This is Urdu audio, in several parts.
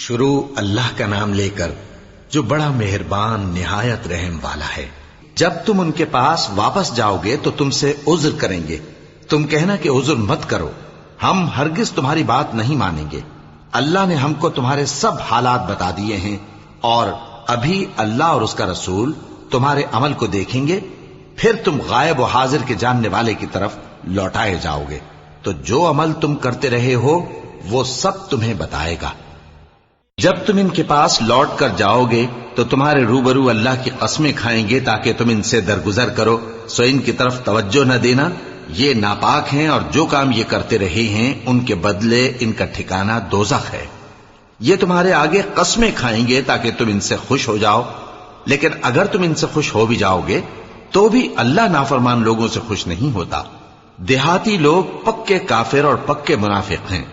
شروع اللہ کا نام لے کر جو بڑا مہربان نہایت رحم والا ہے۔ جب تم ان کے پاس واپس جاؤ گے تو تم سے عذر کریں گے، تم کہنا کہ عذر مت کرو، ہم ہرگز تمہاری بات نہیں مانیں گے۔ اللہ نے ہم کو تمہارے سب حالات بتا دیے ہیں، اور ابھی اللہ اور اس کا رسول تمہارے عمل کو دیکھیں گے، پھر تم غائب و حاضر کے جاننے والے کی طرف لوٹائے جاؤ گے، تو جو عمل تم کرتے رہے ہو وہ سب تمہیں بتائے گا۔ جب تم ان کے پاس لوٹ کر جاؤ گے تو تمہارے روبرو اللہ کی قسمیں کھائیں گے تاکہ تم ان سے درگزر کرو، سو ان کی طرف توجہ نہ دینا، یہ ناپاک ہیں اور جو کام یہ کرتے رہے ہیں ان کے بدلے ان کا ٹھکانہ دوزخ ہے۔ یہ تمہارے آگے قسمیں کھائیں گے تاکہ تم ان سے خوش ہو جاؤ، لیکن اگر تم ان سے خوش ہو بھی جاؤ گے تو بھی اللہ نافرمان لوگوں سے خوش نہیں ہوتا۔ دیہاتی لوگ پکے کافر اور پکے منافق ہیں،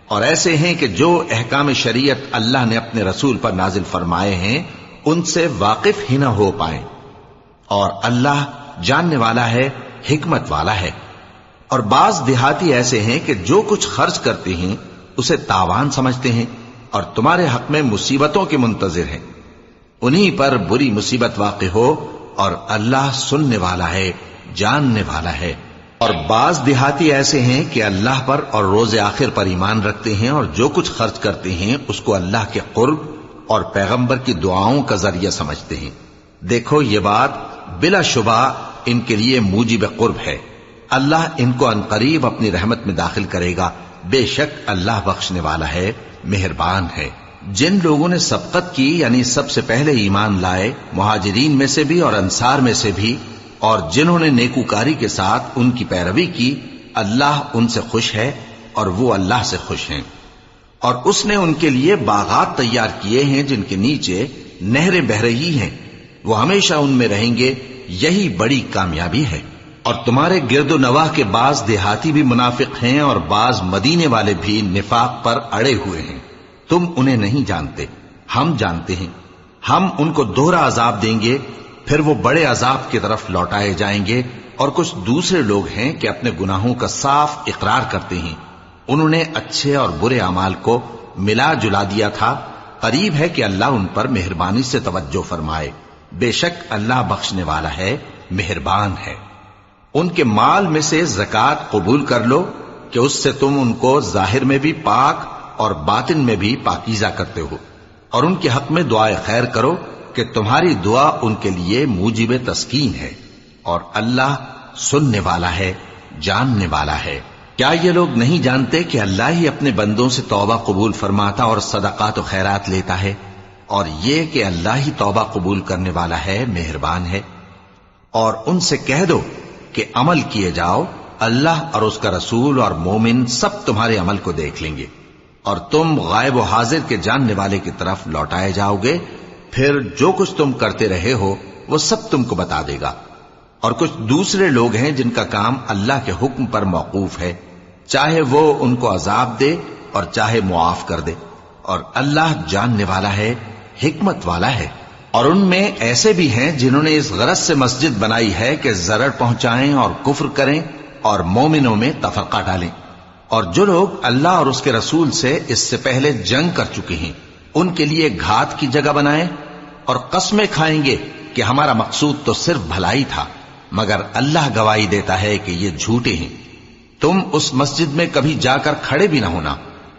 اور ایسے ہیں کہ جو احکام شریعت اللہ نے اپنے رسول پر نازل فرمائے ہیں ان سے واقف ہی نہ ہو پائیں، اور اللہ جاننے والا ہے، حکمت والا ہے۔ اور بعض دیہاتی ایسے ہیں کہ جو کچھ خرچ کرتے ہیں اسے تاوان سمجھتے ہیں اور تمہارے حق میں مصیبتوں کے منتظر ہیں، انہی پر بری مصیبت واقع ہو، اور اللہ سننے والا ہے، جاننے والا ہے۔ اور بعض دیہاتی ایسے ہیں کہ اللہ پر اور روز آخر پر ایمان رکھتے ہیں، اور جو کچھ خرچ کرتے ہیں اس کو اللہ کے قرب اور پیغمبر کی دعاؤں کا ذریعہ سمجھتے ہیں۔ دیکھو یہ بات بلا شبہ ان کے لیے موجب قرب ہے، اللہ ان کو عنقریب اپنی رحمت میں داخل کرے گا، بے شک اللہ بخشنے والا ہے، مہربان ہے۔ جن لوگوں نے سبقت کی یعنی سب سے پہلے ایمان لائے، مہاجرین میں سے بھی اور انصار میں سے بھی، اور جنہوں نے نیکوکاری کے ساتھ ان کی پیروی کی، اللہ ان سے خوش ہے اور وہ اللہ سے خوش ہیں۔ اور اس نے ان کے لیے باغات تیار کیے ہیں جن کے نیچے نہریں بہ رہی ہیں، وہ ہمیشہ ان میں رہیں گے، یہی بڑی کامیابی ہے۔ اور تمہارے گرد و نواح کے بعض دیہاتی بھی منافق ہیں اور بعض مدینے والے بھی نفاق پر اڑے ہوئے ہیں، تم انہیں نہیں جانتے، ہم جانتے ہیں۔ ہم ان کو دوہرا عذاب دیں گے، پھر وہ بڑے عذاب کی طرف لوٹائے جائیں گے۔ اور کچھ دوسرے لوگ ہیں کہ اپنے گناہوں کا صاف اقرار کرتے ہیں، انہوں نے اچھے اور برے اعمال کو ملا جلا دیا تھا، قریب ہے کہ اللہ ان پر مہربانی سے توجہ فرمائے، بے شک اللہ بخشنے والا ہے، مہربان ہے۔ ان کے مال میں سے زکوٰۃ قبول کر لو کہ اس سے تم ان کو ظاہر میں بھی پاک اور باطن میں بھی پاکیزہ کرتے ہو، اور ان کے حق میں دعائے خیر کرو کہ تمہاری دعا ان کے لیے موجب تسکین ہے، اور اللہ سننے والا ہے، جاننے والا ہے۔ کیا یہ لوگ نہیں جانتے کہ اللہ ہی اپنے بندوں سے توبہ قبول فرماتا اور صدقات و خیرات لیتا ہے، اور یہ کہ اللہ ہی توبہ قبول کرنے والا ہے، مہربان ہے۔ اور ان سے کہہ دو کہ عمل کیے جاؤ، اللہ اور اس کا رسول اور مومن سب تمہارے عمل کو دیکھ لیں گے، اور تم غائب و حاضر کے جاننے والے کی طرف لوٹائے جاؤ گے، پھر جو کچھ تم کرتے رہے ہو وہ سب تم کو بتا دے گا۔ اور کچھ دوسرے لوگ ہیں جن کا کام اللہ کے حکم پر موقوف ہے، چاہے وہ ان کو عذاب دے اور چاہے معاف کر دے، اور اللہ جاننے والا ہے، حکمت والا ہے۔ اور ان میں ایسے بھی ہیں جنہوں نے اس غرض سے مسجد بنائی ہے کہ ضرر پہنچائیں اور کفر کریں اور مومنوں میں تفرقہ ڈالیں، اور جو لوگ اللہ اور اس کے رسول سے اس سے پہلے جنگ کر چکے ہیں ان کے لیے گھات کی جگہ بنائیں، اور قسمیں کھائیں گے کہ ہمارا مقصود تو صرف بھلائی تھا، مگر اللہ گواہی دیتا ہے کہ یہ جھوٹے ہیں۔ تم اس مسجد میں کبھی جا کر کھڑے بھی نہ ہونا،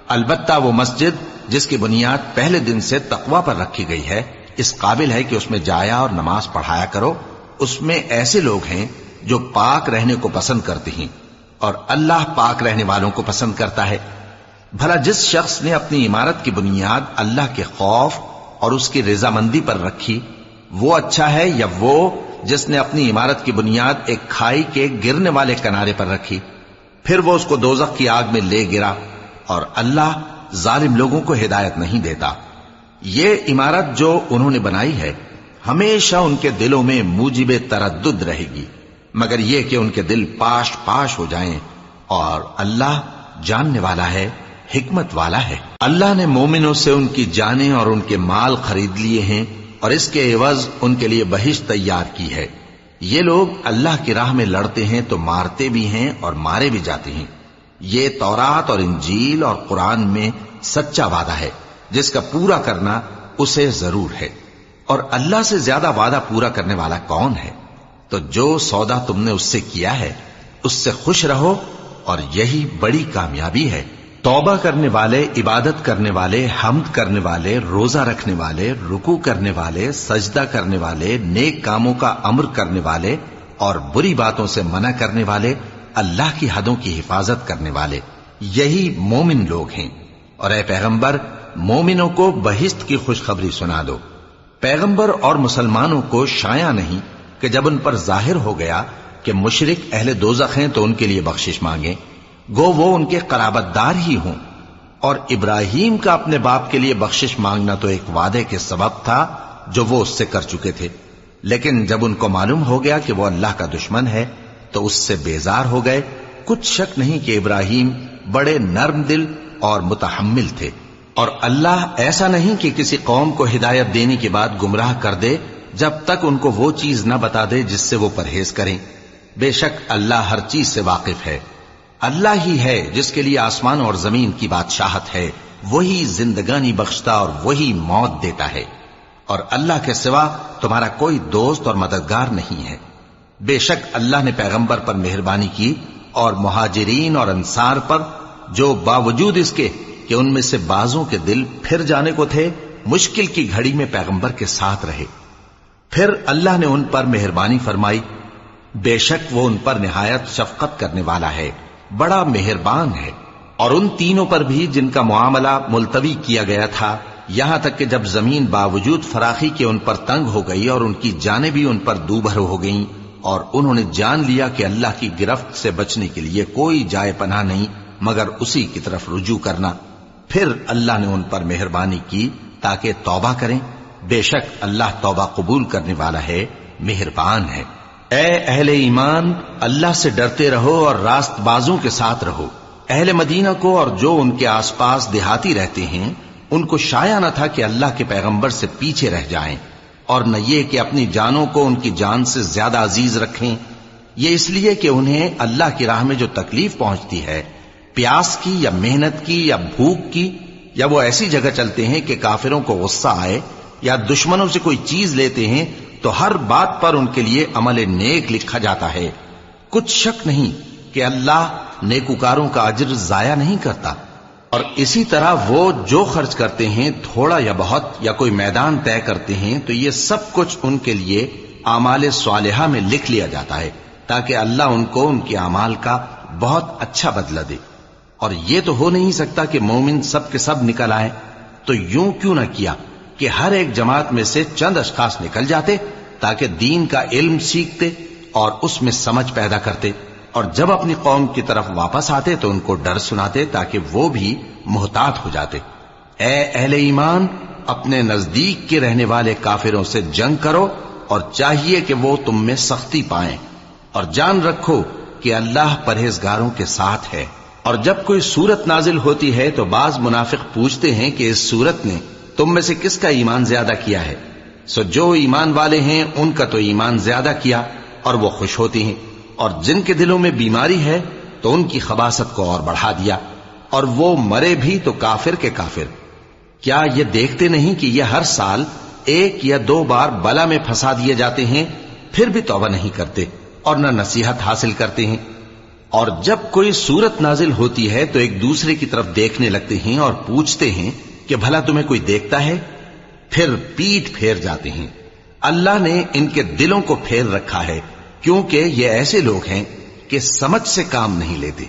البتہ وہ مسجد جس کی بنیاد پہلے دن سے تقوی پر رکھی گئی ہے اس قابل ہے کہ اس میں جایا اور نماز پڑھایا کرو۔ اس میں ایسے لوگ ہیں جو پاک رہنے کو پسند کرتے ہیں، اور اللہ پاک رہنے والوں کو پسند کرتا ہے۔ بھلا جس شخص نے اپنی عمارت کی بنیاد اللہ کے خوف اور اس کی رضامندی پر رکھی، وہ اچھا ہے یا وہ جس نے اپنی عمارت کی بنیاد ایک کھائی کے گرنے والے کنارے پر رکھی، پھر وہ اس کو دوزخ کی آگ میں لے گرا، اور اللہ ظالم لوگوں کو ہدایت نہیں دیتا۔ یہ عمارت جو انہوں نے بنائی ہے ہمیشہ ان کے دلوں میں موجب تردد رہے گی، مگر یہ کہ ان کے دل پاش پاش ہو جائیں، اور اللہ جاننے والا ہے، حکمت والا ہے۔ اللہ نے مومنوں سے ان کی جانیں اور ان کے مال خرید لیے ہیں، اور اس کے عوض ان کے لیے بہشت تیار کی ہے۔ یہ لوگ اللہ کی راہ میں لڑتے ہیں تو مارتے بھی ہیں اور مارے بھی جاتے ہیں۔ یہ تورات اور انجیل اور قرآن میں سچا وعدہ ہے۔ جس کا پورا کرنا اسے ضرور ہے، اور اللہ سے زیادہ وعدہ پورا کرنے والا کون ہے؟ تو جو سودا تم نے اس سے کیا ہے اس سے خوش رہو، اور یہی بڑی کامیابی ہے۔ توبہ کرنے والے، عبادت کرنے والے، حمد کرنے والے، روزہ رکھنے والے، رکوع کرنے والے، سجدہ کرنے والے، نیک کاموں کا امر کرنے والے اور بری باتوں سے منع کرنے والے، اللہ کی حدوں کی حفاظت کرنے والے، یہی مومن لوگ ہیں۔ اور اے پیغمبر، مومنوں کو بہشت کی خوشخبری سنا دو۔ پیغمبر اور مسلمانوں کو شایع نہیں کہ جب ان پر ظاہر ہو گیا کہ مشرک اہل دوزخ ہیں تو ان کے لیے بخشش مانگیں، گو وہ ان کے قرابت دار ہی ہوں۔ اور ابراہیم کا اپنے باپ کے لیے بخشش مانگنا تو ایک وعدے کے سبب تھا جو وہ اس سے کر چکے تھے، لیکن جب ان کو معلوم ہو گیا کہ وہ اللہ کا دشمن ہے تو اس سے بیزار ہو گئے۔ کچھ شک نہیں کہ ابراہیم بڑے نرم دل اور متحمل تھے، اور اللہ ایسا نہیں کہ کسی قوم کو ہدایت دینے کے بعد گمراہ کر دے جب تک ان کو وہ چیز نہ بتا دے جس سے وہ پرہیز کریں۔ بے شک اللہ ہر چیز سے واقف ہے۔ اللہ ہی ہے جس کے لیے آسمان اور زمین کی بادشاہت ہے، وہی زندگانی بخشتا اور وہی موت دیتا ہے، اور اللہ کے سوا تمہارا کوئی دوست اور مددگار نہیں ہے۔ بے شک اللہ نے پیغمبر پر مہربانی کی اور مہاجرین اور انصار پر، جو باوجود اس کے کہ ان میں سے بعضوں کے دل پھر جانے کو تھے، مشکل کی گھڑی میں پیغمبر کے ساتھ رہے۔ پھر اللہ نے ان پر مہربانی فرمائی، بے شک وہ ان پر نہایت شفقت کرنے والا ہے، بڑا مہربان ہے۔ اور ان تینوں پر بھی جن کا معاملہ ملتوی کیا گیا تھا، یہاں تک کہ جب زمین باوجود فراخی کے ان پر تنگ ہو گئی اور ان کی جانیں بھی ان پر دوبھر ہو گئیں، اور انہوں نے جان لیا کہ اللہ کی گرفت سے بچنے کے لیے کوئی جائے پناہ نہیں مگر اسی کی طرف رجوع کرنا، پھر اللہ نے ان پر مہربانی کی تاکہ توبہ کریں۔ بے شک اللہ توبہ قبول کرنے والا ہے، مہربان ہے۔ اے اہل ایمان، اللہ سے ڈرتے رہو اور راست بازوں کے ساتھ رہو۔ اہل مدینہ کو اور جو ان کے آس پاس دیہاتی رہتے ہیں ان کو شایع نہ تھا کہ اللہ کے پیغمبر سے پیچھے رہ جائیں، اور نہ یہ کہ اپنی جانوں کو ان کی جان سے زیادہ عزیز رکھیں۔ یہ اس لیے کہ انہیں اللہ کی راہ میں جو تکلیف پہنچتی ہے، پیاس کی یا محنت کی یا بھوک کی، یا وہ ایسی جگہ چلتے ہیں کہ کافروں کو غصہ آئے، یا دشمنوں سے کوئی چیز لیتے ہیں، تو ہر بات پر ان کے لیے عمل نیک لکھا جاتا ہے۔ کچھ شک نہیں کہ اللہ نیکوکاروں کا اجر ضائع نہیں کرتا۔ اور اسی طرح وہ جو خرچ کرتے ہیں، تھوڑا یا بہت، یا کوئی میدان طے کرتے ہیں، تو یہ سب کچھ ان کے لیے اعمال صالحہ میں لکھ لیا جاتا ہے، تاکہ اللہ ان کو ان کے اعمال کا بہت اچھا بدلہ دے۔ اور یہ تو ہو نہیں سکتا کہ مومن سب کے سب نکل آئے، تو یوں کیوں نہ کیا کہ ہر ایک جماعت میں سے چند اشخاص نکل جاتے تاکہ دین کا علم سیکھتے اور اس میں سمجھ پیدا کرتے، اور جب اپنی قوم کی طرف واپس آتے تو ان کو ڈر سناتے تاکہ وہ بھی محتاط ہو جاتے۔ اے اہل ایمان، اپنے نزدیک کے رہنے والے کافروں سے جنگ کرو، اور چاہیے کہ وہ تم میں سختی پائیں، اور جان رکھو کہ اللہ پرہیزگاروں کے ساتھ ہے۔ اور جب کوئی صورت نازل ہوتی ہے تو بعض منافق پوچھتے ہیں کہ اس صورت نے تم میں سے کس کا ایمان زیادہ کیا ہے؟ سو جو ایمان والے ہیں ان کا تو ایمان زیادہ کیا، اور وہ خوش ہوتی ہیں، اور جن کے دلوں میں بیماری ہے تو ان کی خباثت کو اور بڑھا دیا، اور وہ مرے بھی تو کافر کے کافر۔ کیا یہ دیکھتے نہیں کہ یہ ہر سال ایک یا دو بار بلا میں پھنسا دیے جاتے ہیں، پھر بھی توبہ نہیں کرتے اور نہ نصیحت حاصل کرتے ہیں؟ اور جب کوئی صورت نازل ہوتی ہے تو ایک دوسرے کی طرف دیکھنے لگتے ہیں اور پوچھتے ہیں کہ بھلا تمہیں کوئی دیکھتا ہے؟ پھر پیٹ پھیر جاتے ہیں۔ اللہ نے ان کے دلوں کو پھیر رکھا ہے، کیونکہ یہ ایسے لوگ ہیں کہ سمجھ سے کام نہیں لیتے۔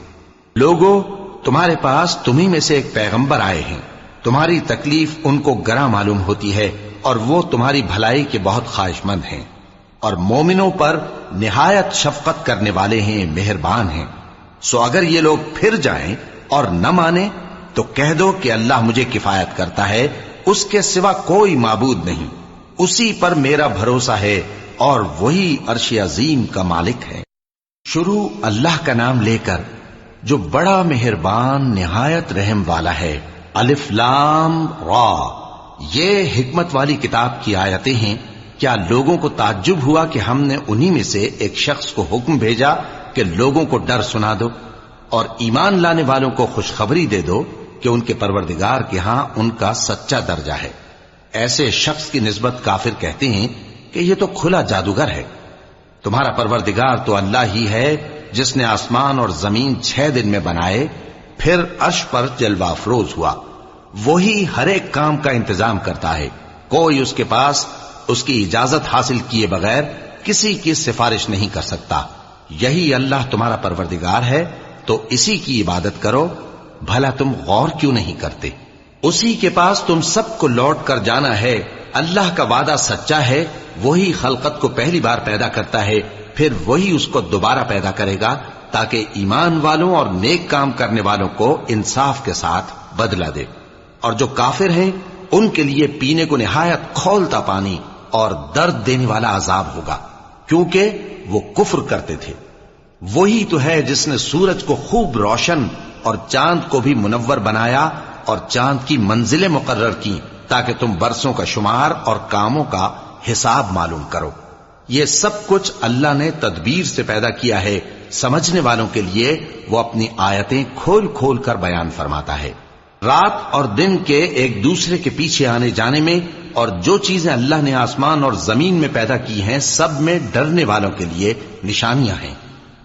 لوگوں، تمہارے پاس تمہیں میں سے ایک پیغمبر آئے ہیں، تمہاری تکلیف ان کو گراں معلوم ہوتی ہے، اور وہ تمہاری بھلائی کے بہت خواہش مند ہیں، اور مومنوں پر نہایت شفقت کرنے والے ہیں، مہربان ہیں۔ سو اگر یہ لوگ پھر جائیں اور نہ مانیں تو کہہ دو کہ اللہ مجھے کفایت کرتا ہے، اس کے سوا کوئی معبود نہیں، اسی پر میرا بھروسہ ہے، اور وہی عرش عظیم کا مالک ہے۔ شروع اللہ کا نام لے کر جو بڑا مہربان نہایت رحم والا ہے۔ الف لام را، یہ حکمت والی کتاب کی آیتیں ہیں۔ کیا لوگوں کو تعجب ہوا کہ ہم نے انہی میں سے ایک شخص کو حکم بھیجا کہ لوگوں کو ڈر سنا دو اور ایمان لانے والوں کو خوشخبری دے دو کہ ان کے پروردگار کے ہاں ان کا سچا درجہ ہے۔ ایسے شخص کی نسبت کافر کہتے ہیں کہ یہ تو کھلا جادوگر ہے۔ تمہارا پروردگار تو اللہ ہی ہے جس نے آسمان اور زمین 6 دن میں بنائے، پھر عرش پر جلوہ افروز ہوا۔ وہی ہر ایک کام کا انتظام کرتا ہے، کوئی اس کے پاس اس کی اجازت حاصل کیے بغیر کسی کی سفارش نہیں کر سکتا۔ یہی اللہ تمہارا پروردگار ہے، تو اسی کی عبادت کرو۔ بھلا تم غور کیوں نہیں کرتے؟ اسی کے پاس تم سب کو لوٹ کر جانا ہے۔ اللہ کا وعدہ سچا ہے، وہی خلقت کو پہلی بار پیدا کرتا ہے، پھر وہی اس کو دوبارہ پیدا کرے گا تاکہ ایمان والوں اور نیک کام کرنے والوں کو انصاف کے ساتھ بدلہ دے۔ اور جو کافر ہیں ان کے لیے پینے کو نہایت کھولتا پانی اور درد دینے والا عذاب ہوگا، کیونکہ وہ کفر کرتے تھے۔ وہی تو ہے جس نے سورج کو خوب روشن اور چاند کو بھی منور بنایا اور چاند کی منزلیں مقرر کی تاکہ تم برسوں کا شمار اور کاموں کا حساب معلوم کرو۔ یہ سب کچھ اللہ نے تدبیر سے پیدا کیا ہے، سمجھنے والوں کے لیے وہ اپنی آیتیں کھول کھول کر بیان فرماتا ہے۔ رات اور دن کے ایک دوسرے کے پیچھے آنے جانے میں اور جو چیزیں اللہ نے آسمان اور زمین میں پیدا کی ہیں سب میں ڈرنے والوں کے لیے نشانیاں ہیں۔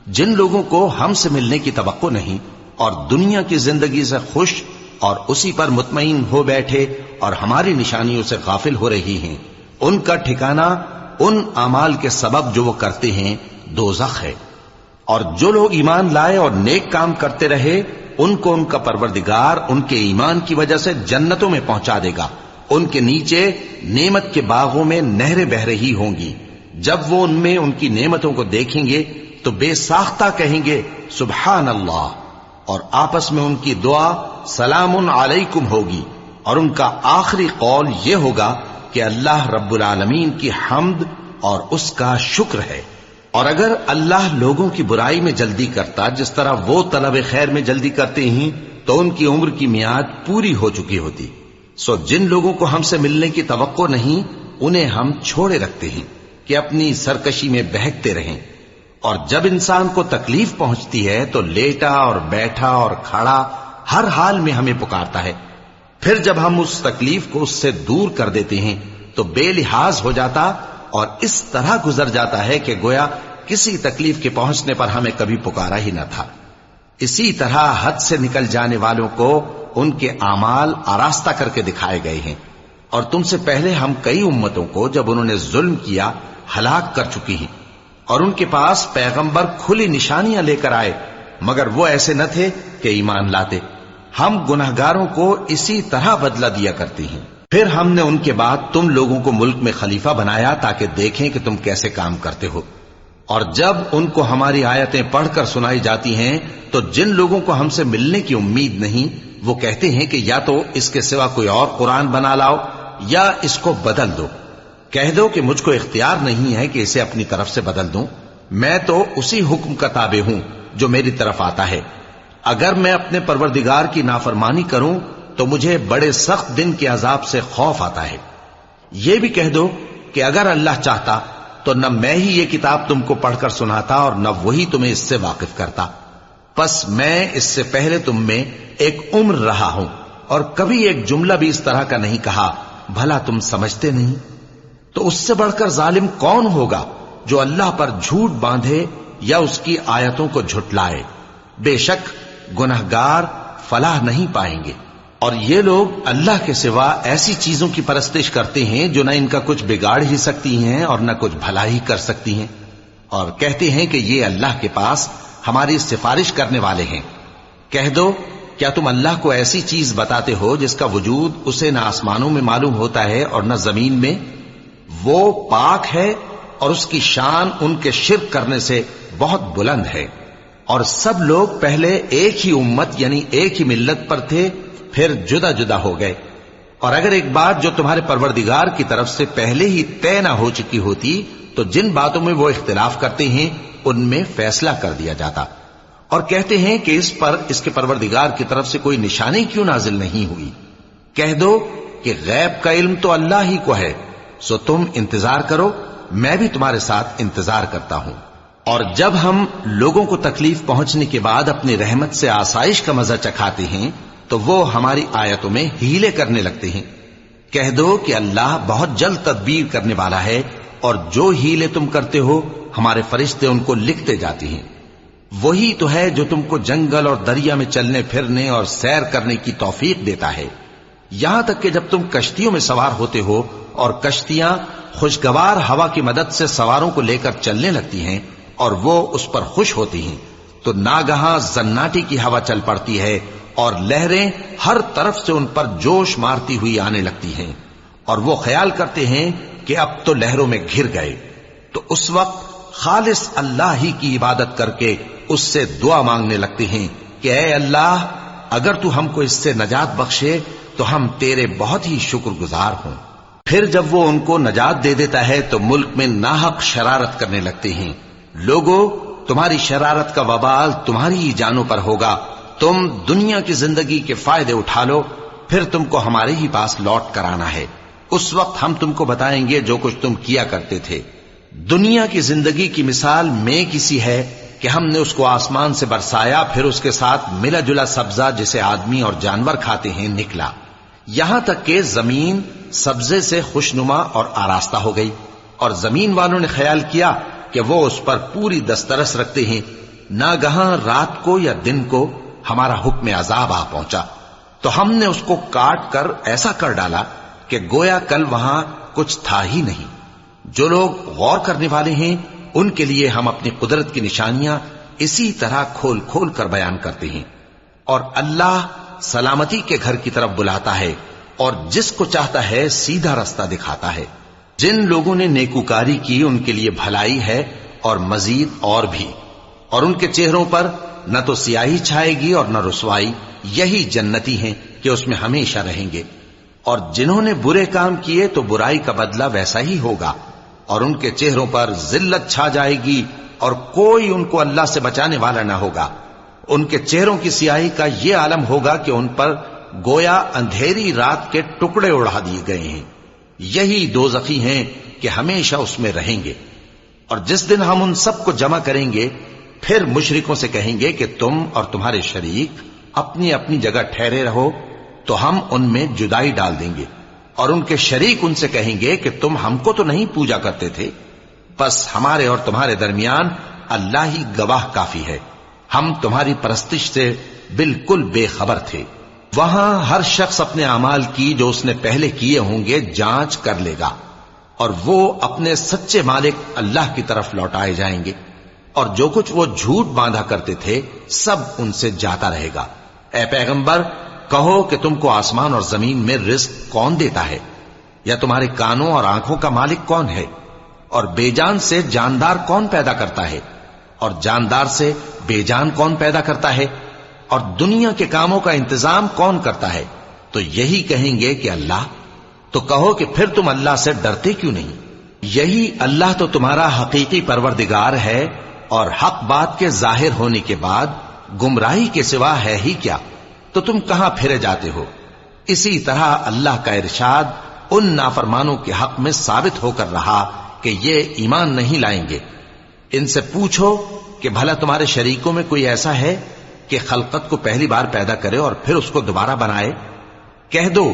جن لوگوں کو ہم سے ملنے کی توقع نہیں اور دنیا کی زندگی سے خوش اور اسی پر مطمئن ہو بیٹھے اور ہماری نشانیوں سے غافل ہو رہی ہیں، ان کا ٹھکانہ ان اعمال کے سبب جو وہ کرتے ہیں دوزخ ہے۔ اور جو لوگ ایمان لائے اور نیک کام کرتے رہے ان کو ان کا پروردگار ان کے ایمان کی وجہ سے جنتوں میں پہنچا دے گا، ان کے نیچے نعمت کے باغوں میں نہریں بہہ رہی ہوں گی۔ جب وہ ان میں ان کی نعمتوں کو دیکھیں گے تو بے ساختہ کہیں گے سبحان اللہ، اور آپس میں ان کی دعا سلام علیکم ہوگی، اور ان کا آخری قول یہ ہوگا کہ اللہ رب العالمین کی حمد اور اس کا شکر ہے۔ اور اگر اللہ لوگوں کی برائی میں جلدی کرتا جس طرح وہ طلب خیر میں جلدی کرتے ہیں تو ان کی عمر کی میعاد پوری ہو چکی ہوتی۔ سو جن لوگوں کو ہم سے ملنے کی توقع نہیں انہیں ہم چھوڑے رکھتے ہیں کہ اپنی سرکشی میں بہکتے رہیں، اور جب انسان کو تکلیف پہنچتی ہے تو لیٹا اور بیٹھا اور کھڑا ہر حال میں ہمیں پکارتا ہے، پھر جب ہم اس تکلیف کو اس سے دور کر دیتے ہیں تو بے لحاظ ہو جاتا اور اس طرح گزر جاتا ہے کہ گویا کسی تکلیف کے پہنچنے پر ہمیں کبھی پکارا ہی نہ تھا۔ اسی طرح حد سے نکل جانے والوں کو ان کے اعمال آراستہ کر کے دکھائے گئے ہیں، اور تم سے پہلے ہم کئی امتوں کو جب انہوں نے ظلم کیا ہلاک کر چکی ہیں، اور ان کے پاس پیغمبر کھلی نشانیاں لے کر آئے مگر وہ ایسے نہ تھے کہ ایمان لاتے۔ ہم گناہگاروں کو اسی طرح بدلہ دیا کرتے ہیں۔ پھر ہم نے ان کے بعد تم لوگوں کو ملک میں خلیفہ بنایا تاکہ دیکھیں کہ تم کیسے کام کرتے ہو، اور جب ان کو ہماری آیتیں پڑھ کر سنائی جاتی ہیں تو جن لوگوں کو ہم سے ملنے کی امید نہیں وہ کہتے ہیں کہ یا تو اس کے سوا کوئی اور قرآن بنا لاؤ یا اس کو بدل دو۔ کہہ دو کہ مجھ کو اختیار نہیں ہے کہ اسے اپنی طرف سے بدل دوں، میں تو اسی حکم کا تابع ہوں جو میری طرف آتا ہے۔ اگر میں اپنے پروردگار کی نافرمانی کروں تو مجھے بڑے سخت دن کے عذاب سے خوف آتا ہے۔ یہ بھی کہہ دو کہ اگر اللہ چاہتا تو نہ میں ہی یہ کتاب تم کو پڑھ کر سناتا اور نہ وہی تمہیں اس سے واقف کرتا، پس میں اس سے پہلے تم میں ایک عمر رہا ہوں اور کبھی ایک جملہ بھی اس طرح کا نہیں کہا، بھلا تم سمجھتے نہیں؟ تو اس سے بڑھ کر ظالم کون ہوگا جو اللہ پر جھوٹ باندھے یا اس کی آیتوں کو جھٹلائے؟ بے شک گنہگار فلاح نہیں پائیں گے۔ اور یہ لوگ اللہ کے سوا ایسی چیزوں کی پرستش کرتے ہیں جو نہ ان کا کچھ بگاڑ ہی سکتی ہیں اور نہ کچھ بھلا ہی کر سکتی ہیں، اور کہتے ہیں کہ یہ اللہ کے پاس ہماری سفارش کرنے والے ہیں۔ کہہ دو کیا تم اللہ کو ایسی چیز بتاتے ہو جس کا وجود اسے نہ آسمانوں میں معلوم ہوتا ہے اور نہ زمین میں؟ وہ پاک ہے اور اس کی شان ان کے شرک کرنے سے بہت بلند ہے۔ اور سب لوگ پہلے ایک ہی امت یعنی ایک ہی ملت پر تھے، پھر جدا جدا ہو گئے۔ اور اگر ایک بات جو تمہارے پروردگار کی طرف سے پہلے ہی طے نہ ہو چکی ہوتی تو جن باتوں میں وہ اختلاف کرتے ہیں ان میں فیصلہ کر دیا جاتا۔ اور کہتے ہیں کہ اس پر اس کے پروردگار کی طرف سے کوئی نشانی کیوں نازل نہیں ہوئی؟ کہہ دو کہ غیب کا علم تو اللہ ہی کو ہے، سو تم انتظار کرو، میں بھی تمہارے ساتھ انتظار کرتا ہوں۔ اور جب ہم لوگوں کو تکلیف پہنچنے کے بعد اپنی رحمت سے آسائش کا مزہ چکھاتے ہیں تو وہ ہماری آیتوں میں ہیلے کرنے لگتے ہیں۔ کہہ دو کہ اللہ بہت جلد تدبیر کرنے والا ہے، اور جو ہیلے تم کرتے ہو ہمارے فرشتے ان کو لکھتے جاتے ہیں۔ وہی تو ہے جو تم کو جنگل اور دریا میں چلنے پھرنے اور سیر کرنے کی توفیق دیتا ہے، یہاں تک کہ جب تم کشتیوں میں سوار ہوتے ہو اور کشتیاں خوشگوار ہوا کی مدد سے سواروں کو لے کر چلنے لگتی ہیں اور وہ اس پر خوش ہوتی ہیں، تو ناگہاں زناٹی کی ہوا چل پڑتی ہے اور لہریں ہر طرف سے ان پر جوش مارتی ہوئی آنے لگتی ہیں، اور وہ خیال کرتے ہیں کہ اب تو لہروں میں گھر گئے۔ تو اس وقت خالص اللہ ہی کی عبادت کر کے اس سے دعا مانگنے لگتے ہیں کہ اے اللہ، اگر تو ہم کو اس سے نجات بخشے تو ہم تیرے بہت ہی شکر گزار ہوں۔ پھر جب وہ ان کو نجات دے دیتا ہے تو ملک میں ناحق شرارت کرنے لگتے ہیں۔ لوگو، تمہاری شرارت کا وبال تمہاری ہی جانوں پر ہوگا۔ تم دنیا کی زندگی کے فائدے اٹھا لو، پھر تم کو ہمارے ہی پاس لوٹ کر آنا ہے۔ اس وقت ہم تم کو بتائیں گے جو کچھ تم کیا کرتے تھے۔ دنیا کی زندگی کی مثال میں کسی ہے کہ ہم نے اس کو آسمان سے برسایا، پھر اس کے ساتھ ملا جلا سبزہ جسے آدمی اور جانور کھاتے ہیں نکلا، یہاں تک کہ زمین سبزے سے خوشنما اور آراستہ ہو گئی، اور زمین والوں نے خیال کیا کہ وہ اس پر پوری دسترس رکھتے ہیں۔ ناگہاں رات کو یا دن کو ہمارا حکم عذاب آ پہنچا، تو ہم نے اس کو کاٹ کر ایسا کر ڈالا کہ گویا کل وہاں کچھ تھا ہی نہیں۔ جو لوگ غور کرنے والے ہیں ان کے لیے ہم اپنی قدرت کی نشانیاں اسی طرح کھول کھول کر بیان کرتے ہیں۔ اور اللہ سلامتی کے گھر کی طرف بلاتا ہے، اور جس کو چاہتا ہے سیدھا رستہ دکھاتا ہے۔ جن لوگوں نے نیکوکاری کی ان کے لیے بھلائی ہے اور مزید اور بھی، اور ان کے چہروں پر نہ تو سیاہی چھائے گی اور نہ رسوائی، یہی جنتی ہیں کہ اس میں ہمیشہ رہیں گے۔ اور جنہوں نے برے کام کیے تو برائی کا بدلہ ویسا ہی ہوگا، اور ان کے چہروں پر ذلت چھا جائے گی اور کوئی ان کو اللہ سے بچانے والا نہ ہوگا۔ ان کے چہروں کی سیاہی کا یہ عالم ہوگا کہ ان پر گویا اندھیری رات کے ٹکڑے اڑا دیے گئے ہیں۔ یہی دوزخی ہیں کہ ہمیشہ اس میں رہیں گے۔ اور جس دن ہم ان سب کو جمع کریں گے، پھر مشرکوں سے کہیں گے کہ تم اور تمہارے شریک اپنی اپنی جگہ ٹھہرے رہو، تو ہم ان میں جدائی ڈال دیں گے، اور ان کے شریک ان سے کہیں گے کہ تم ہم کو تو نہیں پوجا کرتے تھے، بس ہمارے اور تمہارے درمیان اللہ ہی گواہ کافی ہے، ہم تمہاری پرستش سے بالکل بے خبر تھے۔ وہاں ہر شخص اپنے اعمال کی جو اس نے پہلے کیے ہوں گے جانچ کر لے گا، اور وہ اپنے سچے مالک اللہ کی طرف لوٹائے جائیں گے، اور جو کچھ وہ جھوٹ باندھا کرتے تھے سب ان سے جاتا رہے گا۔ اے پیغمبر، کہو کہ تم کو آسمان اور زمین میں رزق کون دیتا ہے، یا تمہارے کانوں اور آنکھوں کا مالک کون ہے، اور بے جان سے جاندار کون پیدا کرتا ہے، اور جاندار سے بے جان کون پیدا کرتا ہے، اور دنیا کے کاموں کا انتظام کون کرتا ہے؟ تو یہی کہیں گے کہ اللہ۔ تو کہو کہ پھر تم اللہ سے ڈرتے کیوں نہیں؟ یہی اللہ تو تمہارا حقیقی پروردگار ہے، اور حق بات کے ظاہر ہونے کے بعد گمراہی کے سوا ہے ہی کیا؟ تو تم کہاں پھرے جاتے ہو؟ اسی طرح اللہ کا ارشاد ان نافرمانوں کے حق میں ثابت ہو کر رہا کہ یہ ایمان نہیں لائیں گے۔ ان سے پوچھو کہ بھلا تمہارے شریکوں میں کوئی ایسا ہے کہ خلقت کو پہلی بار پیدا کرے اور پھر اس کو دوبارہ بنائے؟ کہہ دو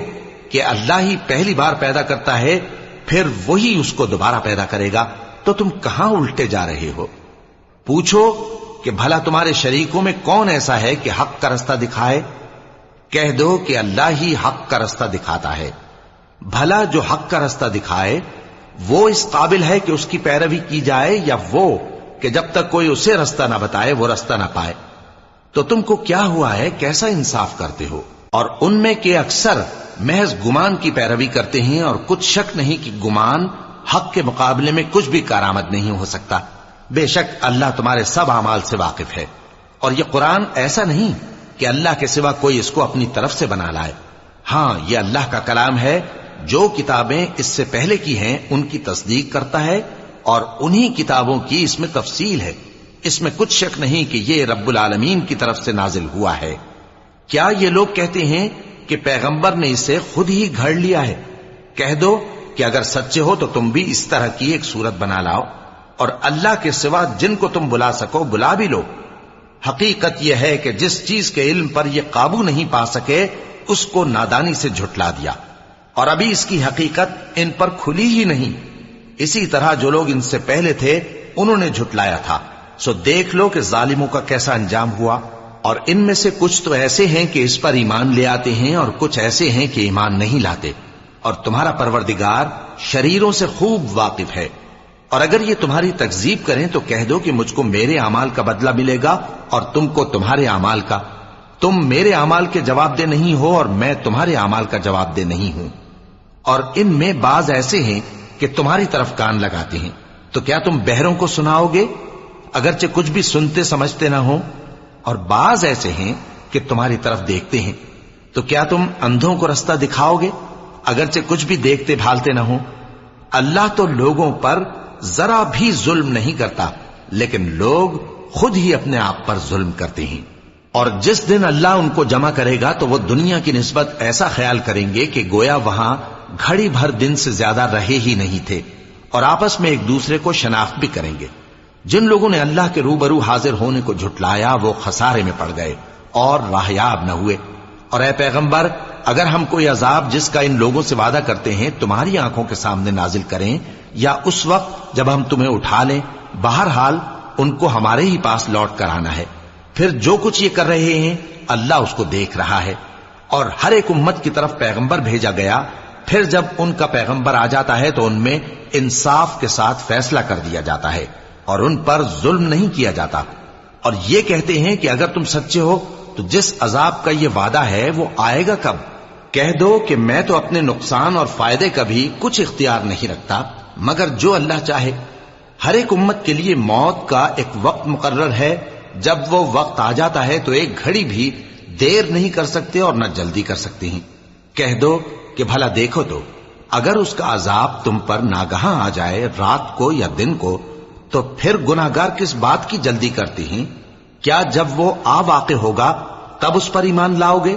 کہ اللہ ہی پہلی بار پیدا کرتا ہے، پھر وہی اس کو دوبارہ پیدا کرے گا، تو تم کہاں الٹے جا رہے ہو؟ پوچھو کہ بھلا تمہارے شریکوں میں کون ایسا ہے کہ حق کا رستہ دکھائے؟ کہہ دو کہ اللہ ہی حق کا رستہ دکھاتا ہے۔ بھلا جو حق کا رستہ دکھائے وہ اس قابل ہے کہ اس کی پیروی کی جائے، یا وہ کہ جب تک کوئی اسے رستہ نہ بتائے وہ رستہ نہ پائے؟ تو تم کو کیا ہوا ہے، کیسا انصاف کرتے ہو؟ اور ان میں کے اکثر محض گمان کی پیروی کرتے ہیں، اور کچھ شک نہیں کہ گمان حق کے مقابلے میں کچھ بھی کارآمد نہیں ہو سکتا۔ بے شک اللہ تمہارے سب اعمال سے واقف ہے، اور یہ قرآن ایسا نہیں کہ اللہ کے سوا کوئی اس کو اپنی طرف سے بنا لائے۔ ہاں، یہ اللہ کا کلام ہے، جو کتابیں اس سے پہلے کی ہیں ان کی تصدیق کرتا ہے، اور انہی کتابوں کی اس میں تفصیل ہے۔ اس میں کچھ شک نہیں کہ یہ رب العالمین کی طرف سے نازل ہوا ہے۔ کیا یہ لوگ کہتے ہیں کہ پیغمبر نے اسے خود ہی گھڑ لیا ہے؟ کہہ دو کہ اگر سچے ہو تو تم بھی اس طرح کی ایک صورت بنا لاؤ، اور اللہ کے سوا جن کو تم بلا سکو بلا بھی لو۔ حقیقت یہ ہے کہ جس چیز کے علم پر یہ قابو نہیں پا سکے اس کو نادانی سے جھٹلا دیا، اور ابھی اس کی حقیقت ان پر کھلی ہی نہیں۔ اسی طرح جو لوگ ان سے پہلے تھے انہوں نے جھٹلایا تھا، سو دیکھ لو کہ ظالموں کا کیسا انجام ہوا۔ اور ان میں سے کچھ تو ایسے ہیں کہ اس پر ایمان لے آتے ہیں، اور کچھ ایسے ہیں کہ ایمان نہیں لاتے، اور تمہارا پروردگار شریروں سے خوب واقف ہے۔ اور اگر یہ تمہاری تکذیب کریں تو کہہ دو کہ مجھ کو میرے اعمال کا بدلہ ملے گا اور تم کو تمہارے اعمال کا۔ تم میرے اعمال کے جواب دہ نہیں ہو اور میں تمہارے اعمال کا جواب دہ نہیں ہوں۔ اور ان میں بعض ایسے ہیں کہ تمہاری طرف کان لگاتے ہیں، تو کیا تم بہروں کو سناؤ گے اگرچہ کچھ بھی سنتے سمجھتے نہ ہو؟ اور بعض ایسے ہیں کہ تمہاری طرف دیکھتے ہیں، تو کیا تم اندھوں کو رستہ دکھاؤ گے اگرچہ کچھ بھی دیکھتے بھالتے نہ ہو؟ اللہ تو لوگوں پر ذرا بھی ظلم نہیں کرتا، لیکن لوگ خود ہی اپنے آپ پر ظلم کرتے ہیں۔ اور جس دن اللہ ان کو جمع کرے گا تو وہ دنیا کی نسبت ایسا خیال کریں گے کہ گویا وہاں گھڑی بھر دن سے زیادہ رہے ہی نہیں تھے، اور آپس میں ایک دوسرے کو شناخت بھی کریں گے۔ جن لوگوں نے اللہ کے روبرو حاضر ہونے کو جھٹلایا وہ خسارے میں پڑ گئے اور راہیاب نہ ہوئے۔ اور اے پیغمبر، اگر ہم کوئی عذاب جس کا ان لوگوں سے وعدہ کرتے ہیں تمہاری آنکھوں کے سامنے نازل کریں یا اس وقت جب ہم تمہیں اٹھا لیں، بہرحال ان کو ہمارے ہی پاس لوٹ کر آنا ہے۔ پھر جو کچھ یہ کر رہے ہیں اللہ اس کو دیکھ رہا ہے۔ اور ہر ایک امت کی طرف پیغمبر بھیجا گیا، پھر جب ان کا پیغمبر آ جاتا ہے تو ان میں انصاف کے ساتھ فیصلہ کر دیا جاتا ہے اور ان پر ظلم نہیں کیا جاتا۔ اور یہ کہتے ہیں کہ اگر تم سچے ہو تو جس عذاب کا یہ وعدہ ہے وہ آئے گا کب؟ کہہ دو کہ میں تو اپنے نقصان اور فائدے کا بھی کچھ اختیار نہیں رکھتا مگر جو اللہ چاہے۔ ہر ایک امت کے لیے موت کا ایک وقت مقرر ہے، جب وہ وقت آ جاتا ہے تو ایک گھڑی بھی دیر نہیں کر سکتے اور نہ جلدی کر سکتے ہیں۔ کہہ دو کہ بھلا دیکھو تو اگر اس کا عذاب تم پر ناگہاں آ جائے رات کو یا دن کو تو پھر گناہگار کس بات کی جلدی کرتے ہیں؟ کیا جب وہ آ واقع ہوگا تب اس پر ایمان لاؤ گے؟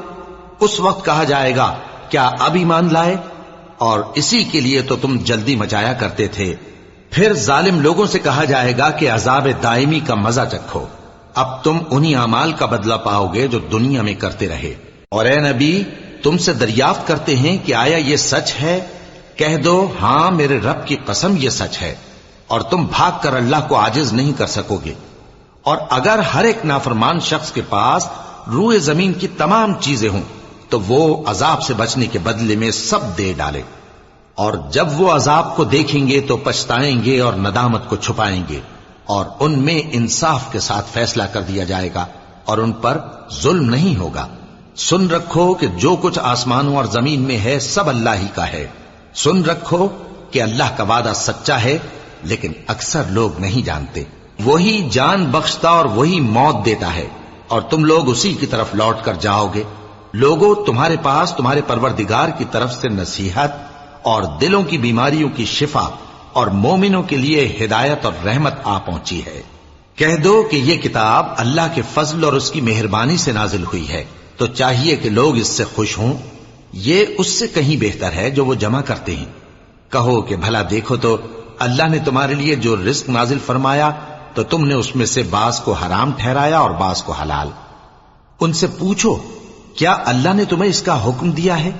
اس وقت کہا جائے گا کیا اب ایمان لائے؟ اور اسی کے لیے تو تم جلدی مچایا کرتے تھے۔ پھر ظالم لوگوں سے کہا جائے گا کہ عذاب دائمی کا مزہ چکھو، اب تم انہی اعمال کا بدلہ پاؤ گے جو دنیا میں کرتے رہے۔ اور اے نبی، تم سے دریافت کرتے ہیں کہ آیا یہ سچ ہے؟ کہہ دو ہاں میرے رب کی قسم یہ سچ ہے، اور تم بھاگ کر اللہ کو عاجز نہیں کر سکو گے۔ اور اگر ہر ایک نافرمان شخص کے پاس روئے زمین کی تمام چیزیں ہوں تو وہ عذاب سے بچنے کے بدلے میں سب دے ڈالے، اور جب وہ عذاب کو دیکھیں گے تو پچھتائیں گے اور ندامت کو چھپائیں گے، اور ان میں انصاف کے ساتھ فیصلہ کر دیا جائے گا اور ان پر ظلم نہیں ہوگا۔ سن رکھو کہ جو کچھ آسمانوں اور زمین میں ہے سب اللہ ہی کا ہے۔ سن رکھو کہ اللہ کا وعدہ سچا ہے، لیکن اکثر لوگ نہیں جانتے۔ وہی جان بخشتا اور وہی موت دیتا ہے، اور تم لوگ اسی کی طرف لوٹ کر جاؤ گے۔ لوگوں، تمہارے پاس تمہارے پروردگار کی طرف سے نصیحت اور دلوں کی بیماریوں کی شفا اور مومنوں کے لیے ہدایت اور رحمت آ پہنچی ہے۔ کہہ دو کہ یہ کتاب اللہ کے فضل اور اس کی مہربانی سے نازل ہوئی ہے، تو چاہیے کہ لوگ اس سے خوش ہوں۔ یہ اس سے کہیں بہتر ہے جو وہ جمع کرتے ہیں۔ کہو کہ بھلا دیکھو تو اللہ نے تمہارے لیے جو رزق نازل فرمایا تو تم نے اس میں سے بعض کو حرام ٹھہرایا اور بعض کو حلال۔ ان سے پوچھو کیا اللہ نے تمہیں اس کا حکم دیا ہے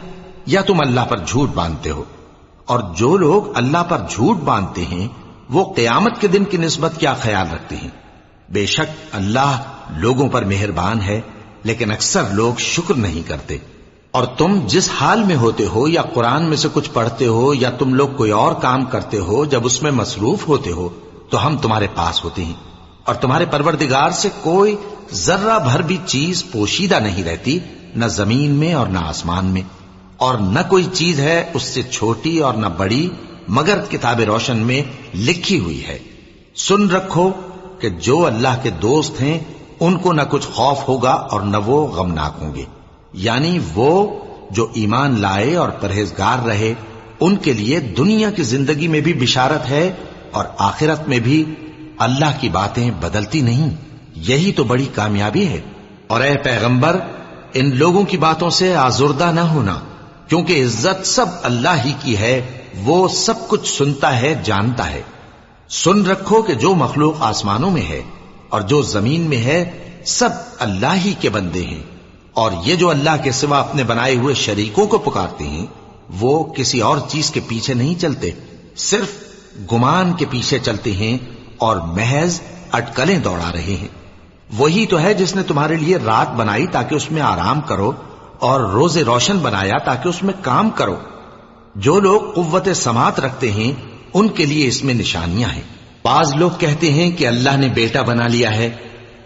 یا تم اللہ پر جھوٹ باندھتے ہو؟ اور جو لوگ اللہ پر جھوٹ باندھتے ہیں وہ قیامت کے دن کی نسبت کیا خیال رکھتے ہیں؟ بے شک اللہ لوگوں پر مہربان ہے، لیکن اکثر لوگ شکر نہیں کرتے۔ اور تم جس حال میں ہوتے ہو یا قرآن میں سے کچھ پڑھتے ہو یا تم لوگ کوئی اور کام کرتے ہو، جب اس میں مصروف ہوتے ہو تو ہم تمہارے پاس ہوتے ہیں، اور تمہارے پروردگار سے کوئی ذرہ بھر بھی چیز پوشیدہ نہیں رہتی، نہ زمین میں اور نہ آسمان میں، اور نہ کوئی چیز ہے اس سے چھوٹی اور نہ بڑی مگر کتاب روشن میں لکھی ہوئی ہے۔ سن رکھو کہ جو اللہ کے دوست ہیں ان کو نہ کچھ خوف ہوگا اور نہ وہ غمناک ہوں گے، یعنی وہ جو ایمان لائے اور پرہیزگار رہے ان کے لیے دنیا کی زندگی میں بھی بشارت ہے اور آخرت میں بھی۔ اللہ کی باتیں بدلتی نہیں، یہی تو بڑی کامیابی ہے۔ اور اے پیغمبر، ان لوگوں کی باتوں سے آزردہ نہ ہونا، کیونکہ عزت سب اللہ ہی کی ہے، وہ سب کچھ سنتا ہے، جانتا ہے۔ سن رکھو کہ جو مخلوق آسمانوں میں ہے اور جو زمین میں ہے سب اللہ ہی کے بندے ہیں، اور یہ جو اللہ کے سوا اپنے بنائے ہوئے شریکوں کو پکارتے ہیں وہ کسی اور چیز کے پیچھے نہیں چلتے، صرف گمان کے پیچھے چلتے ہیں اور محض اٹکلیں دوڑا رہے ہیں۔ وہی تو ہے جس نے تمہارے لیے رات بنائی تاکہ اس میں آرام کرو، اور روز روشن بنایا تاکہ اس میں کام کرو۔ جو لوگ قوت سماعت رکھتے ہیں ان کے لیے اس میں نشانیاں ہیں۔ بعض لوگ کہتے ہیں کہ اللہ نے بیٹا بنا لیا ہے،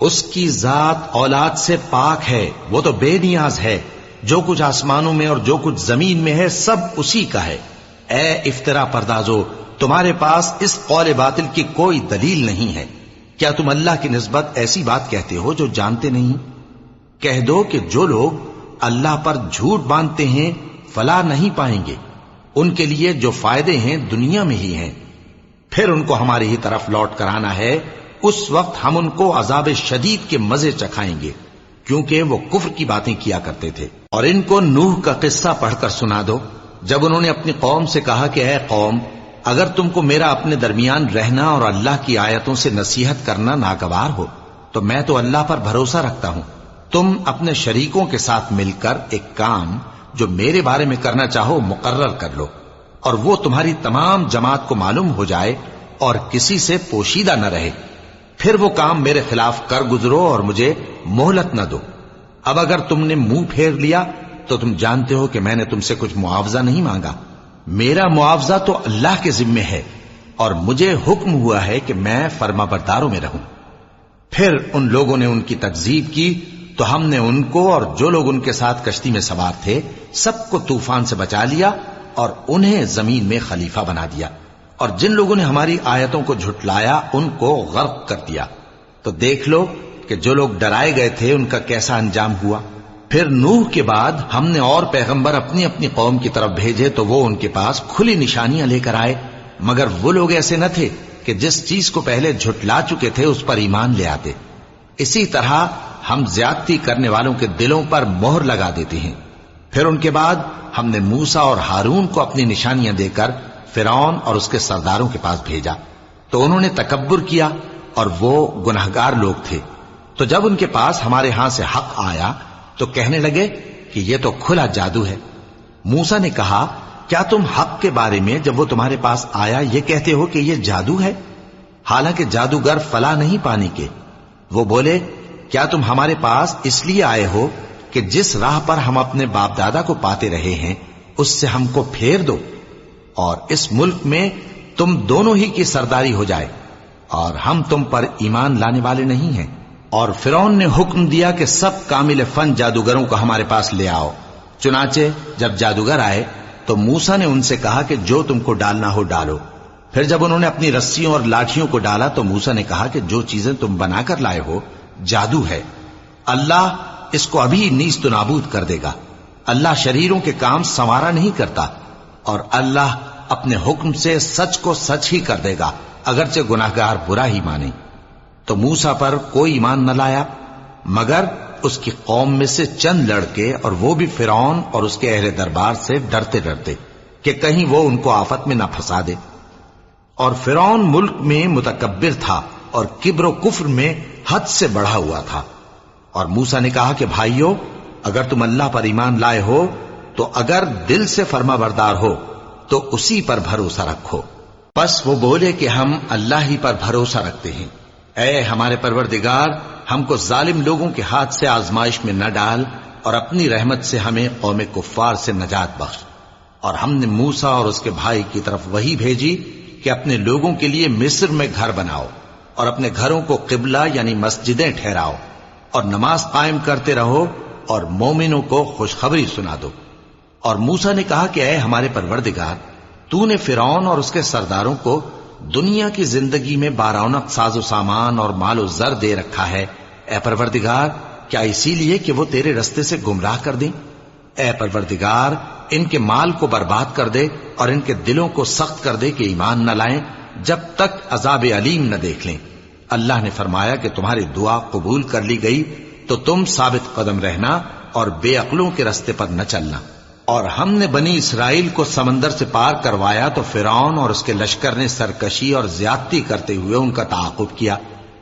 اس کی ذات اولاد سے پاک ہے، وہ تو بے نیاز ہے، جو کچھ آسمانوں میں اور جو کچھ زمین میں ہے سب اسی کا ہے۔ اے افترا پردازو، تمہارے پاس اس قول باطل کی کوئی دلیل نہیں ہے۔ کیا تم اللہ کی نسبت ایسی بات کہتے ہو جو جانتے نہیں؟ کہہ دو کہ جو لوگ اللہ پر جھوٹ باندھتے ہیں فلاح نہیں پائیں گے، ان کے لیے جو فائدے ہیں دنیا میں ہی ہیں، پھر ان کو ہماری ہی طرف لوٹ کر آنا ہے، اس وقت ہم ان کو عذاب شدید کے مزے چکھائیں گے، کیونکہ وہ کفر کی باتیں کیا کرتے تھے۔ اور ان کو نوح کا قصہ پڑھ کر سنا دو، جب انہوں نے اپنی قوم سے کہا کہ اے قوم، اگر تم کو میرا اپنے درمیان رہنا اور اللہ کی آیتوں سے نصیحت کرنا ناگوار ہو تو میں تو اللہ پر بھروسہ رکھتا ہوں، تم اپنے شریکوں کے ساتھ مل کر ایک کام جو میرے بارے میں کرنا چاہو مقرر کر لو، اور وہ تمہاری تمام جماعت کو معلوم ہو جائے اور کسی سے پوشیدہ نہ رہے، پھر وہ کام میرے خلاف کر گزرو اور مجھے مہلت نہ دو۔ اب اگر تم نے منہ پھیر لیا تو تم جانتے ہو کہ میں نے تم سے کچھ معاوضہ نہیں مانگا، میرا معاوضہ تو اللہ کے ذمے ہے، اور مجھے حکم ہوا ہے کہ میں فرما برداروں میں رہوں۔ پھر ان لوگوں نے ان کی تکذیب کی تو ہم نے ان کو اور جو لوگ ان کے ساتھ کشتی میں سوار تھے سب کو طوفان سے بچا لیا اور انہیں زمین میں خلیفہ بنا دیا، اور جن لوگوں نے ہماری آیتوں کو جھٹلایا ان کو غرق کر دیا۔ تو دیکھ لو کہ جو لوگ ڈرائے گئے تھے ان کا کیسا انجام ہوا۔ پھر نوح کے بعد ہم نے اور پیغمبر اپنی اپنی قوم کی طرف بھیجے تو وہ ان کے پاس کھلی نشانیاں لے کر آئے، مگر وہ لوگ ایسے نہ تھے کہ جس چیز کو پہلے جھٹلا چکے تھے اس پر ایمان لے آتے۔ اسی طرح ہم زیادتی کرنے والوں کے دلوں پر مہر لگا دیتے ہیں۔ پھر ان کے بعد ہم نے موسیٰ اور ہارون کو اپنی نشانیاں دے کر فرعون اور اس کے سرداروں کے پاس بھیجا، تو انہوں نے تکبر کیا اور وہ گناہگار لوگ تھے۔ تو جب ان کے پاس ہمارے ہاں سے حق آیا تو کہنے لگے کہ یہ تو کھلا جادو ہے۔ موسیٰ نے کہا، کیا تم حق کے بارے میں جب وہ تمہارے پاس آیا یہ کہتے ہو کہ یہ جادو ہے، حالانکہ جادوگر فلاح نہیں پانے کے؟ وہ بولے، کیا تم ہمارے پاس اس لیے آئے ہو کہ جس راہ پر ہم اپنے باپ دادا کو پاتے رہے ہیں اس سے ہم کو پھیر دو، اور اس ملک میں تم دونوں ہی کی سرداری ہو جائے، اور ہم تم پر ایمان لانے والے نہیں ہیں؟ اور فرعون نے حکم دیا کہ سب کامل فن جادوگروں کو ہمارے پاس لے آؤ۔ چنانچہ جب جادوگر آئے تو موسیٰ نے ان سے کہا کہ جو تم کو ڈالنا ہو ڈالو۔ پھر جب انہوں نے اپنی رسیوں اور لاٹھیوں کو ڈالا تو موسیٰ نے کہا کہ جو چیزیں تم بنا کر لائے ہو جادو ہے، اللہ اس کو ابھی نیست و نابود کر دے گا۔ اللہ شریروں کے کام سنوارا نہیں کرتا، اور اللہ اپنے حکم سے سچ کو سچ ہی کر دے گا اگرچہ گناہگار برا ہی مانے۔ تو موسیٰ پر کوئی ایمان نہ لایا مگر اس کی قوم میں سے چند لڑکے، اور وہ بھی فرعون اور اس کے اہل دربار سے ڈرتے ڈرتے کہ کہیں وہ ان کو آفت میں نہ پھنسا دے۔ اور فرعون ملک میں متکبر تھا اور کبر و کفر میں حد سے بڑھا ہوا تھا۔ اور موسیٰ نے کہا کہ بھائیو، اگر تم اللہ پر ایمان لائے ہو تو اگر دل سے فرما بردار ہو تو اسی پر بھروسہ رکھو۔ پس وہ بولے کہ ہم اللہ ہی پر بھروسہ رکھتے ہیں۔ اے ہمارے پروردگار، ہم کو ظالم لوگوں کے ہاتھ سے آزمائش میں نہ ڈال، اور اپنی رحمت سے ہمیں قوم کفار سے نجات بخش۔ اور ہم نے موسیٰ اور اس کے بھائی کی طرف وحی بھیجی کہ اپنے لوگوں کے لیے مصر میں گھر بناؤ، اور اپنے گھروں کو قبلہ یعنی مسجدیں ٹھہراؤ، اور نماز قائم کرتے رہو، اور مومنوں کو خوشخبری سنا دو۔ اور موسیٰ نے کہا کہ اے ہمارے پروردگار، تو نے فرعون اور اس کے سرداروں کو دنیا کی زندگی میں بارونق ساز و سامان اور مال و زر دے رکھا ہے، اے پروردگار کیا اسی لیے کہ وہ تیرے رستے سے گمراہ کر دیں؟ اے پروردگار ان کے مال کو برباد کر دے اور ان کے دلوں کو سخت کر دے کہ ایمان نہ لائیں جب تک عذاب علیم نہ دیکھ لیں۔ اللہ نے فرمایا کہ تمہاری دعا قبول کر لی گئی تو تم ثابت قدم رہنا اور بے عقلوں کے رستے پر نہ چلنا۔ اور ہم نے بنی اسرائیل کو سمندر سے پار کروایا تو فرعون اور اس کے لشکر نے سرکشی اور زیادتی کرتے ہوئے ان کا تعاقب کیا،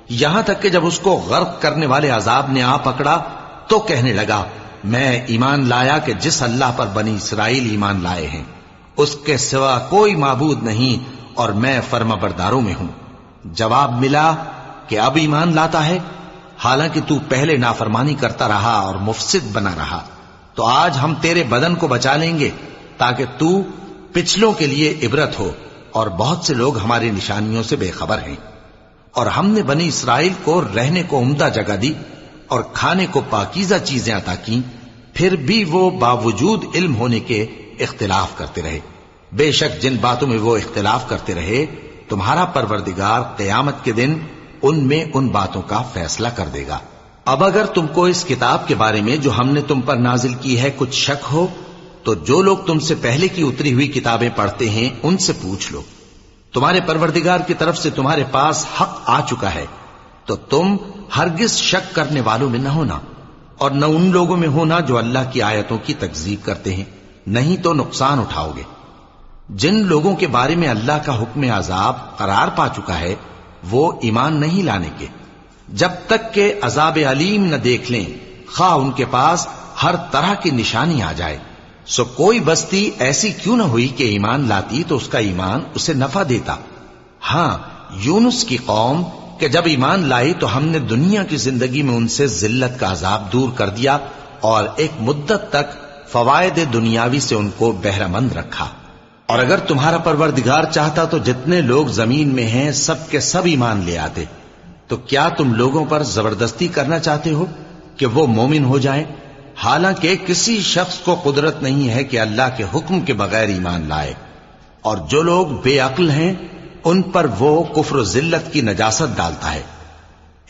یہاں تک کہ جب اس کو غرق کرنے والے عذاب نے آ پکڑا تو کہنے لگا میں ایمان لایا کہ جس اللہ پر بنی اسرائیل ایمان لائے ہیں اس کے سوا کوئی معبود نہیں اور میں فرما برداروں میں ہوں۔ جواب ملا کہ اب ایمان لاتا ہے حالانکہ تو پہلے نافرمانی کرتا رہا اور مفسد بنا رہا، تو آج ہم تیرے بدن کو بچا لیں گے تاکہ تو پچھلوں کے لیے عبرت ہو، اور بہت سے لوگ ہماری نشانیوں سے بے خبر ہیں۔ اور ہم نے بنی اسرائیل کو رہنے کو عمدہ جگہ دی اور کھانے کو پاکیزہ چیزیں عطا کی، پھر بھی وہ باوجود علم ہونے کے اختلاف کرتے رہے۔ بے شک جن باتوں میں وہ اختلاف کرتے رہے تمہارا پروردگار قیامت کے دن ان میں ان باتوں کا فیصلہ کر دے گا۔ اب اگر تم کو اس کتاب کے بارے میں جو ہم نے تم پر نازل کی ہے کچھ شک ہو تو جو لوگ تم سے پہلے کی اتری ہوئی کتابیں پڑھتے ہیں ان سے پوچھ لو، تمہارے پروردگار کی طرف سے تمہارے پاس حق آ چکا ہے، تو تم ہرگز شک کرنے والوں میں نہ ہونا اور نہ ان لوگوں میں ہونا جو اللہ کی آیتوں کی تکذیب کرتے ہیں، نہیں تو نقصان اٹھاؤ گے۔ جن لوگوں کے بارے میں اللہ کا حکم عذاب قرار پا چکا ہے وہ ایمان نہیں لانے کے جب تک کہ عذاب علیم نہ دیکھ لیں، خواہ ان کے پاس ہر طرح کی نشانی آ جائے۔ سو کوئی بستی ایسی کیوں نہ ہوئی کہ ایمان لاتی تو اس کا ایمان اسے نفع دیتا۔ ہاں، یونس کی قوم کہ جب ایمان لائی تو ہم نے دنیا کی زندگی میں ان سے ذلت کا عذاب دور کر دیا اور ایک مدت تک فوائد دنیاوی سے ان کو بہرہ مند رکھا۔ اور اگر تمہارا پروردگار چاہتا تو جتنے لوگ زمین میں ہیں سب کے سب ایمان لے آتے، تو کیا تم لوگوں پر زبردستی کرنا چاہتے ہو کہ وہ مومن ہو جائیں؟ حالانکہ کسی شخص کو قدرت نہیں ہے کہ اللہ کے حکم کے بغیر ایمان لائے، اور جو لوگ بے عقل ہیں ان پر وہ کفر و ذلت کی نجاست ڈالتا ہے۔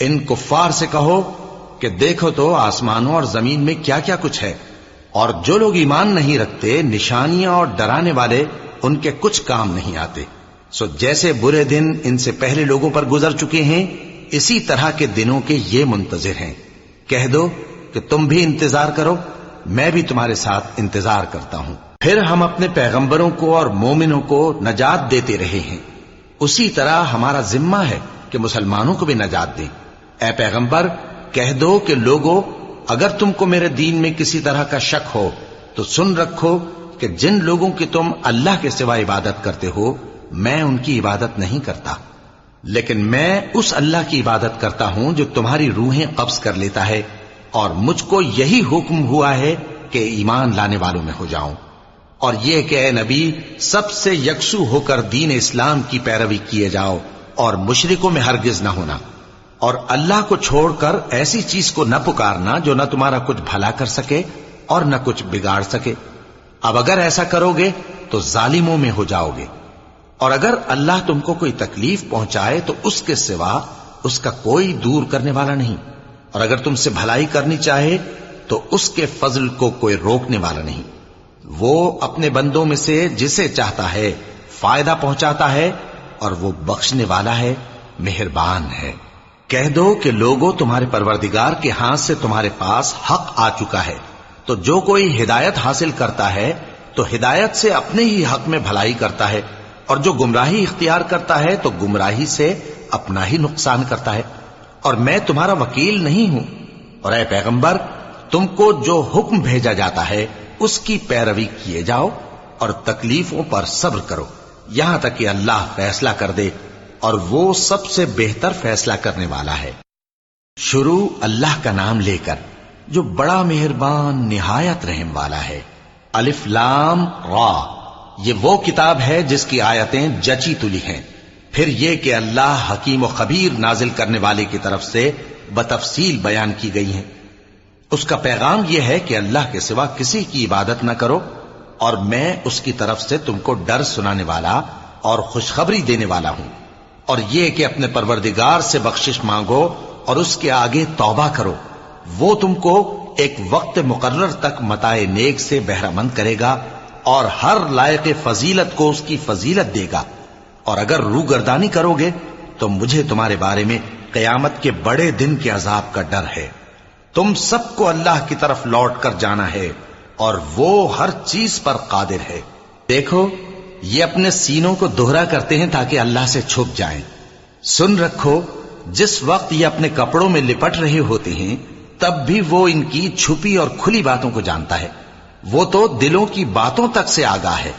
ان کفار سے کہو کہ دیکھو تو آسمانوں اور زمین میں کیا کیا کچھ ہے، اور جو لوگ ایمان نہیں رکھتے نشانیاں اور ڈرانے والے ان کے کچھ کام نہیں آتے۔ سو جیسے برے دن ان سے پہلے لوگوں پر گزر چکے ہیں اسی طرح کے دنوں کے یہ منتظر ہیں۔ کہہ دو کہ تم بھی انتظار کرو، میں بھی تمہارے ساتھ انتظار کرتا ہوں۔ پھر ہم اپنے پیغمبروں کو اور مومنوں کو نجات دیتے رہے ہیں، اسی طرح ہمارا ذمہ ہے کہ مسلمانوں کو بھی نجات دیں۔ اے پیغمبر کہہ دو کہ لوگو اگر تم کو میرے دین میں کسی طرح کا شک ہو تو سن رکھو کہ جن لوگوں کی تم اللہ کے سوا عبادت کرتے ہو میں ان کی عبادت نہیں کرتا، لیکن میں اس اللہ کی عبادت کرتا ہوں جو تمہاری روحیں قبض کر لیتا ہے، اور مجھ کو یہی حکم ہوا ہے کہ ایمان لانے والوں میں ہو جاؤں، اور یہ کہ اے نبی سب سے یکسو ہو کر دین اسلام کی پیروی کیے جاؤ اور مشرکوں میں ہرگز نہ ہونا، اور اللہ کو چھوڑ کر ایسی چیز کو نہ پکارنا جو نہ تمہارا کچھ بھلا کر سکے اور نہ کچھ بگاڑ سکے۔ اب اگر ایسا کرو گے تو ظالموں میں ہو جاؤ گے، اور اگر اللہ تم کو کوئی تکلیف پہنچائے تو اس کے سوا اس کا کوئی دور کرنے والا نہیں، اور اگر تم سے بھلائی کرنی چاہے تو اس کے فضل کو کوئی روکنے والا نہیں۔ وہ اپنے بندوں میں سے جسے چاہتا ہے فائدہ پہنچاتا ہے، اور وہ بخشنے والا ہے، مہربان ہے۔ کہہ دو کہ لوگوں تمہارے پروردگار کے ہاتھ سے تمہارے پاس حق آ چکا ہے، تو جو کوئی ہدایت حاصل کرتا ہے تو ہدایت سے اپنے ہی حق میں بھلائی کرتا ہے، اور جو گمراہی اختیار کرتا ہے تو گمراہی سے اپنا ہی نقصان کرتا ہے، اور میں تمہارا وکیل نہیں ہوں۔ اور اے پیغمبر تم کو جو حکم بھیجا جاتا ہے اس کی پیروی کیے جاؤ اور تکلیفوں پر صبر کرو یہاں تک کہ اللہ فیصلہ کر دے، اور وہ سب سے بہتر فیصلہ کرنے والا ہے۔ شروع اللہ کا نام لے کر جو بڑا مہربان نہایت رحم والا ہے۔ الف لام را، یہ وہ کتاب ہے جس کی آیتیں جچی تلی ہیں، پھر یہ کہ اللہ حکیم و خبیر نازل کرنے والے کی طرف سے بتفصیل بیان کی گئی ہیں۔ اس کا پیغام یہ ہے کہ اللہ کے سوا کسی کی عبادت نہ کرو، اور میں اس کی طرف سے تم کو ڈر سنانے والا اور خوشخبری دینے والا ہوں، اور یہ کہ اپنے پروردگار سے بخشش مانگو اور اس کے آگے توبہ کرو، وہ تم کو ایک وقت مقرر تک متاع نیک سے بہرہ مند کرے گا، اور ہر لائق فضیلت کو اس کی فضیلت دے گا، اور اگر روگردانی کرو گے تو مجھے تمہارے بارے میں قیامت کے بڑے دن کے عذاب کا ڈر ہے۔ تم سب کو اللہ کی طرف لوٹ کر جانا ہے، اور وہ ہر چیز پر قادر ہے۔ دیکھو یہ اپنے سینوں کو دوہرا کرتے ہیں تاکہ اللہ سے چھپ جائیں۔ سن رکھو جس وقت یہ اپنے کپڑوں میں لپٹ رہے ہوتے ہیں تب بھی وہ ان کی چھپی اور کھلی باتوں کو جانتا ہے. وہ تو دلوں کی باتوں تک سے آگاہ ہے.